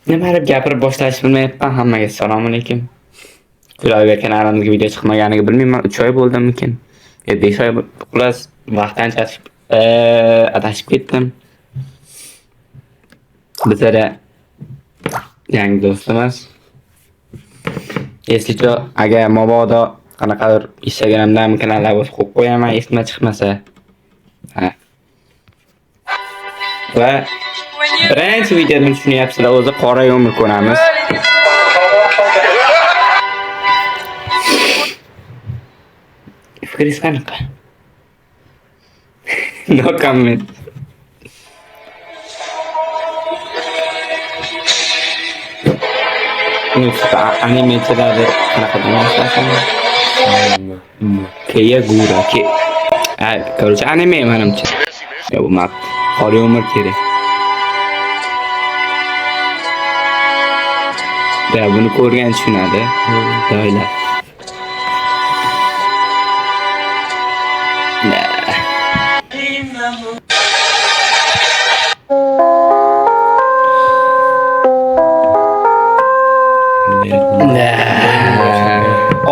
Nima deb gapirib boshlashni bilmayapman. Hammaga assalomu alaykum. Kulayber kanalimizga video chiqmaganiga bilmayman, 3 oy bo'ldimikin. 5 oy xullas vaqtdan adashib ketdim. Bizada yangi do'stimiz. Eslicho, agar mabodo qanaqadir Instagramdan kanallar bo'lsa qo'yib qo'yaman, esimdan chiqmasa. Ha. Va birinchi videoda tushunyapsizlar, o'zi qora yo'mir ko'ramiz. Fikringiz qanaqa? No comment. Animechilarda qanaqa bo'lmoqda? Keyagura. Короче, anime menimcha. Ya bu map qora yo'mir kerak. Ya buni ko'rgan tushunadi. Doylar.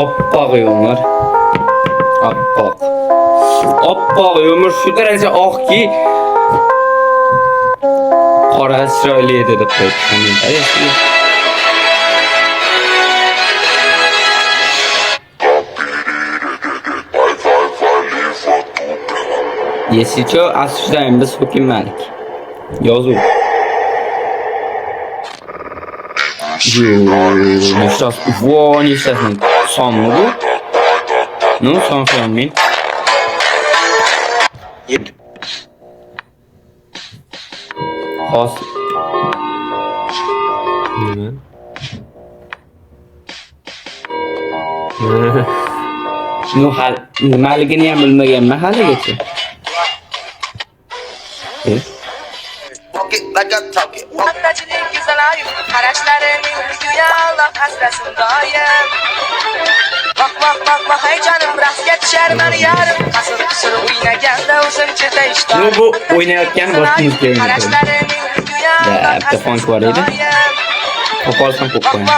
Oppoq yo'mir. Oppoq. Oppoq yo'mir shu daraja oqki qora chiroyli edi deb qo'yibdi. Yesicho ashudan biz hukmalik. Yozuv. Nechtas, nechtasini sonmi bu? No, sonmi. Xos. No, hal nimaligini ham bilmaganman haligacha. No, bu o'ynayotgan boshimiz kelmaydi. Ya, telefon var edi. Qo'polsam qo'yib qo'yaman.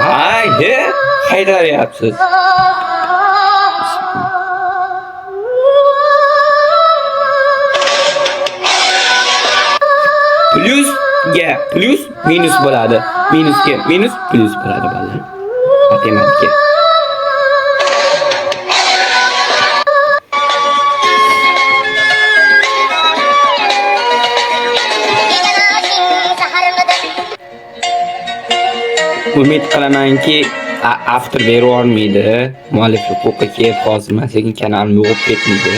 Haydi, haydaryapsiz. Plusga plus minus bo'ladi. Minusga minus plus bo'ladi bolalar. Matematika. Umid qilamanki, after berib olmaydi. Mualliflik huquqiga kelib hozirman, lekin kanalim yo'qib ketmaydi.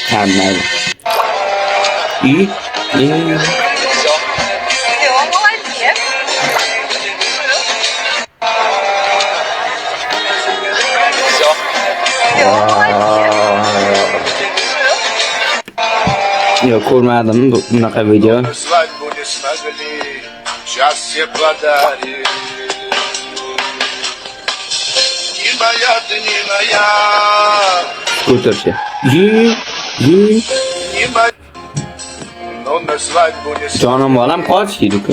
Tamam. İyi. Yok, ko'rmadim bunaqa video. Skuterchi. Jonim bolam qoch deydi-ku.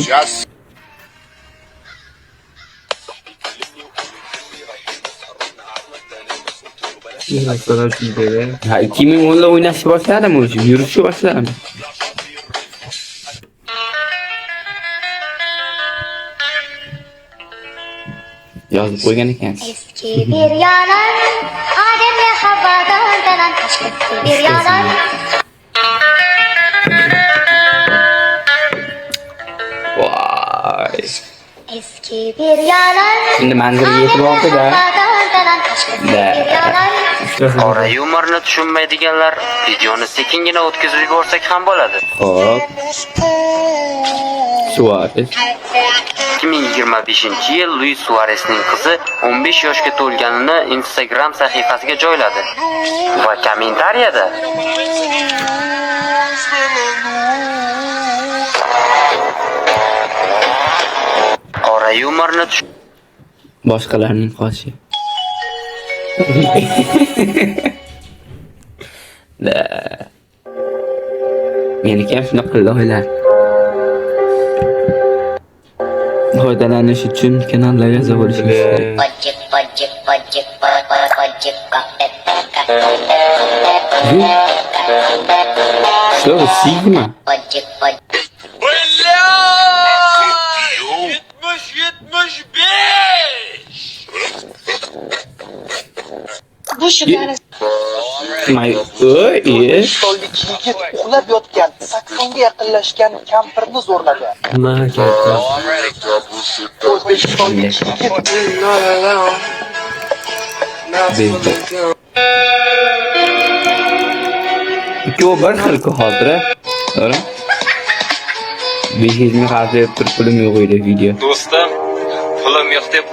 Ha, 2010'da oynashni boshladim o'zi, yurishni boshladim. Yozib qo'ygan ekansiz. Eski bir yalan, Adem ve Havva'dan dalan eski bir yalan. Vay. Eski bir yalan. Şimdi manzara yetib oldi da. Qora yumorni Suarez. 2025-yil Luis Suarezning qizi 15 yoshga to'lganini Instagram sahifasiga joyladi va kommentariyada qora yumorni Boshqalarning qoshi. Da. Meniki ham shunaqa loyihalar. Foydalanish uchun kanallarga a'zo bo'lishingiz kerak. Что, Sigma? Bu shularni Xitoylik yigit uxlab yotgan 80 ga yaqinlashgan kampirni zo'rladi. O'zbekistonlik ikkovi bir xil-ku hozir. To'g'ri? 500 ming xarjlab turib pulim yo'q edi video. Do'stim, pulim yo'q deb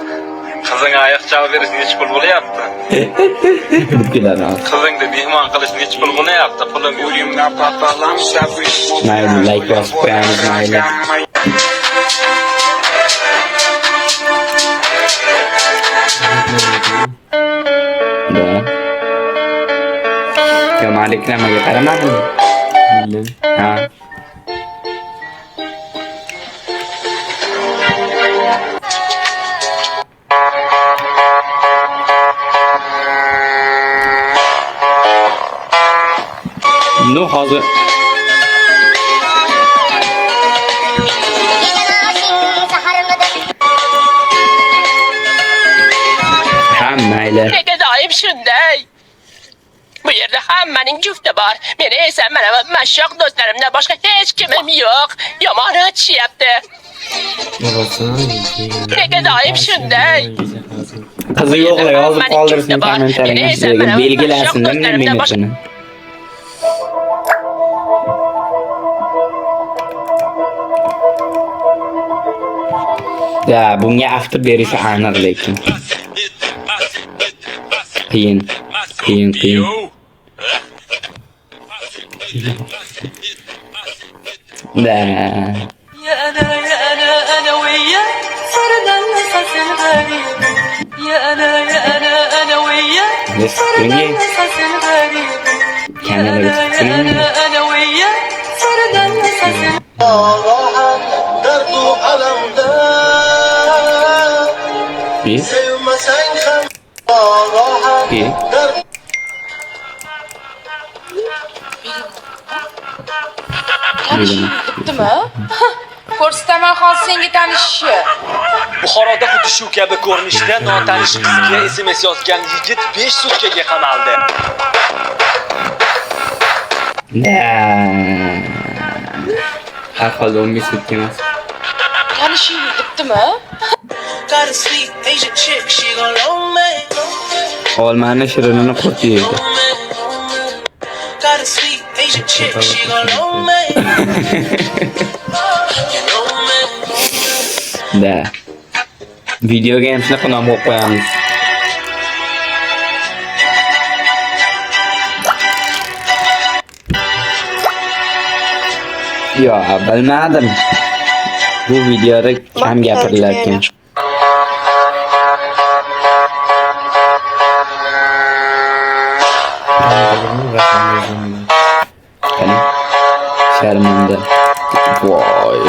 qizingga oyoq chal berish necha pul bo'lyapti? Bukilarni. Qizingni mehmon qilish necha pul bo'lyapti? Pulim yo'q. Mayli, like bosib qo'yamiz, mayli. Da. Kamar reklamaga qaramadingmi? Ha. No, hozir mayli. Nega doim shunday? Bu yerda hammaning jufti bor. Meni esa mana mashshoq do'stlarimdan boshqa hech kimim yo'q. Yomon o'tishyapti. Nega doim shunday? Qizi yo'qlar, yozib qoldirsin kommentariyga. Belgilasin-da minutini. Ya, bunga after berishi aniq lekin. Qiyin. Da. يا أنا وياك صرنا القصص الغريب يا أنا وياك صرنا القصص الغريب يا أنا وياك صرنا القصص درد alamda sevmasan ham rahat Tanishibdimi? Ko'rsataman hozir senga tanishishi. Buxoroda xuddi shu kabi ko'rinishda notanish qizga SMS yozgan yigit 5 sutkaga qamaldi. Har holda 15 sutka emas. Tanishibdimi? Olmani shirinini qurt yeydi. Da. Videoga ham shunaqa nom qo'yib qo'yamiz. Yo, bilmadim. Bu videoda kam gapirilar ekan. Sharmanda. Voy.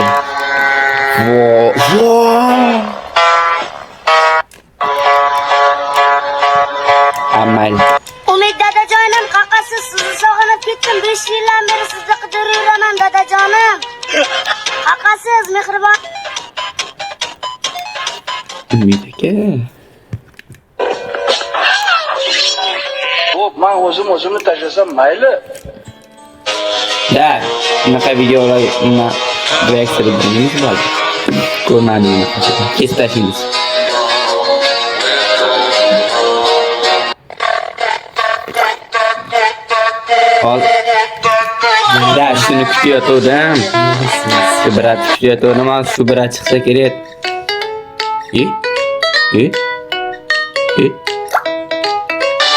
Amal. Umid dadajonim, qaqasiz sizni sog'inib ketdim. 5 yildan beri sizni qidiriraman dadajonim. Qaqasiz, mehribon. Umid aka. Xo'p, men o'zimni tashlasam mayli. Da, bunaqa videolar nima reaksiya berganimiz bor. Ko'rmadingiz. Kesib tashlaymiz. Hol. Da, shuni kutayotgandim. Shu brat tushayotdi, nima shu brat chiqsa kerak. E?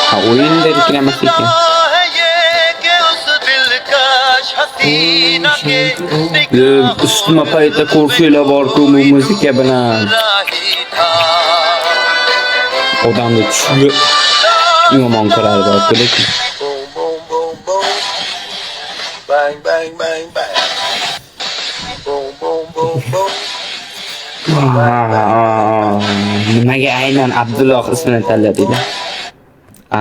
Ha, o'yinda reklamas ekan. Üstüme payda korsuyla var bu muzika bilan. Odamda tushib yomon qaror bor, lekin. Bang bang bang bang. Boom boom boom boom. Nimaga aynan Abdulloh ismini tanladinglar? Ha.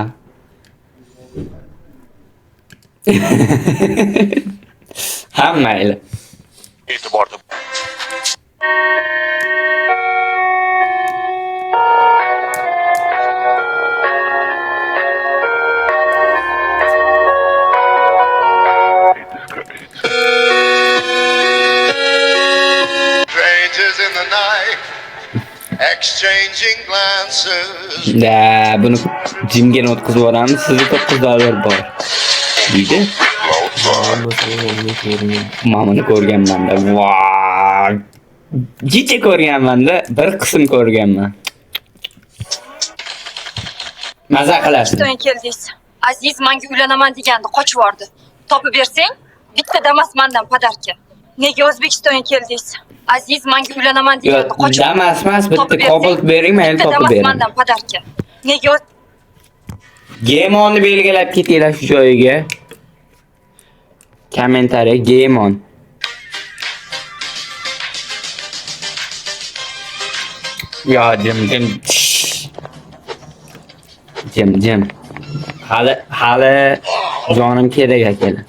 Hammayli. E'tiborda. Strangers in the night, exchanging glances. Da, buni jimga o'tkazib yuboramiz. Sizda to'qqizlar bor. Deydi. Mamani ko'rganman-da. Voy. Kecha ko'rganman-da, bir qism ko'rganman. Maza qilasiz. O'zbekistonga keldingiz. Aziz menga uylanaman degandi, qochib bordi. Topib bersang, bitta Damas mendan podarka. Nega O'zbekistonga keldingiz? Aziz menga uylanaman degandi, qochib. Damas emas, bitta Cobalt bering, men topib Damas beraman. mendan podarka. Nega Gemonni belgilab ketinglar shu joyiga. Kommentariya Gemon. Ya jim. Hali jonim kerak akalar.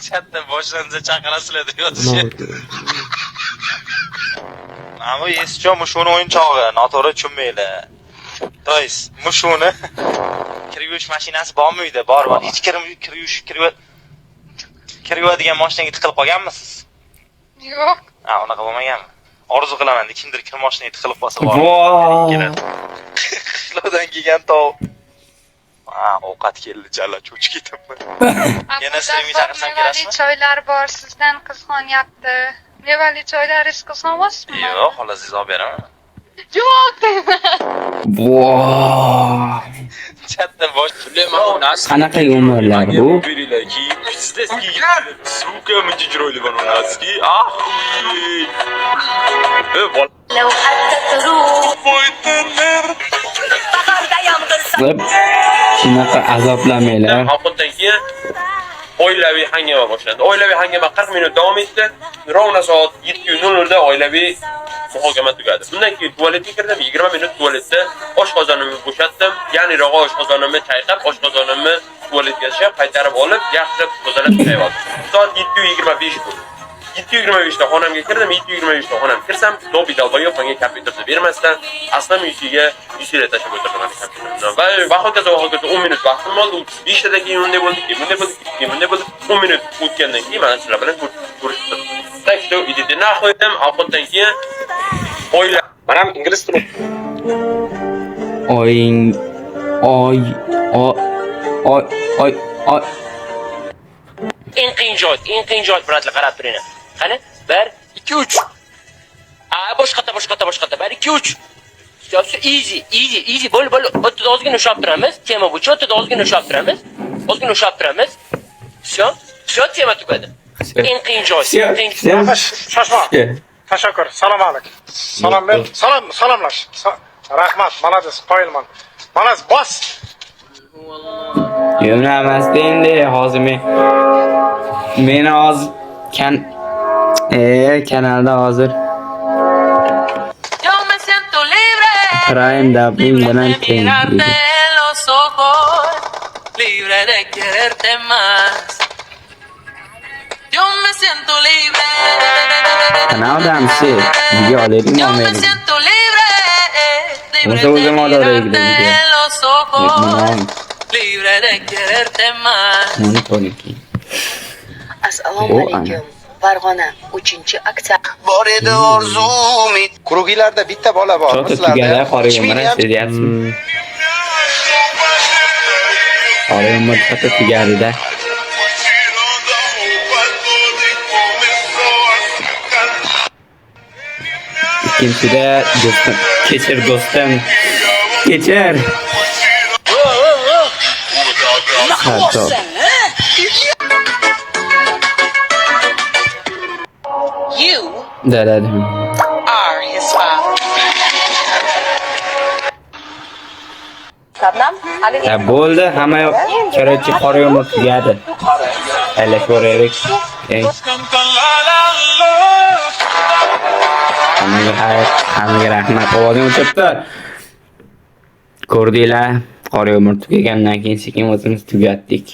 Chatda boshlansa chaqirasizlar deb yozishdi. Ammo escho mushuni o'yinchog'i, noto'g'ri tushunmanglar. To'ys, mushuni kir mashinasi bormi uyda? Bor. Hech kirayotgan mashinaga tiqilib qolganmisiz? Yo'q. Ha, unaqa bo'lmaganmi? Orzu qilaman, kimdir kir mashinaga tiqilib qolsa bor. Qishloqdan kelgan tov. Ha, ovqat keldi, jalla cho'chib ketibman. Yana streaming chaqirsam kelasizmi? Choylar bor, sizdan qizg'onyapti. Mevali choylaringiz qizg'onmasmi? Yo'q, xolos siz olib beraman. Yo'q deyman. Voy. Chatda bosh Qanaqa umrlar bu? Сука, мы тигроли ванонаски. Ах. لو حتى تروح Shunaqa azoblamanglar. Ovqatdan keyin oilaviy hangama boshlandi. Oilaviy hangama 40 minut davom etdi. Rovna soat 7:00 da oilaviy muhokama tugadi. Bundan keyin tualetga kirdim. 20 minut tualetda oshqozonimni bo'shatdim. Ya'ni rog'a oshqozonimni chayqab, oshqozonimni tualetga tashlab, qaytarib olib, yaxshilab tozalab tayyor oldim. Soat 7:25 bo'ldi. 7:25 da xonamga kirdim. 7:25 da xonamga kirsam, Dobi Dalboyev menga kompyuterni bermasdan aslan uysiga tashib o'tirdim kompyuterni. Va hokazo 10 minut vaqtim oldi. 5 daqiqadan keyin bunday bo'ldi. 10 minut o'tgandan keyin mana shular bilan ko'rishdim. Так что идите нахуй, ovqatdan keyin o'yla. Mana ingliz tili. Oy. eng qiyin joy biratlar qarab turinglar. Qani? 1 2 3. Boshqata. 1 2 3. Easy. Bo'l. O'tda ozgina ushlab turamiz. Tema bo'yicha o'tda ozgina ushlab turamiz. Всё, tema tugadi. Eng qiyin joy. Shoshma. Tashakkur. Salom alaykum. Salom ber. Salomlash. Rahmat. Malades, qoyilman. Manas bos. Yo'namasdi endi hozir men hozir kanalda hozir Yo me siento libre. Prime dubbing bilan teng. Los ojos, libre de quererte más. Yo me siento libre. Kanaldamsi video olaylik Yo me nomeri. siento libre. Libre O'sha o'zim olib de los ojos, libre de quererte más. Monitoring. Assalomu alaykum. Farg'ona 3-oktyabr. Bor edi orzum. Kurugiylarda bitta bola bor. Chota tugada qora yomg'ir sezyapsizmi? Qora yomg'ir chota tugadida. Ikkinchida do'stim, kechir do'stim. Kechir. Hatto. You Dadadim. are his father. Ya bo'ldi, hamma yoq kerakchi qora yomg'ir tugadi. Allashaveraylik. Hammaga rahmat. Ovozim o'chibdi. Ko'rdinglar, qora yomg'ir tugagandan keyin sekin o'zimiz tugatdik.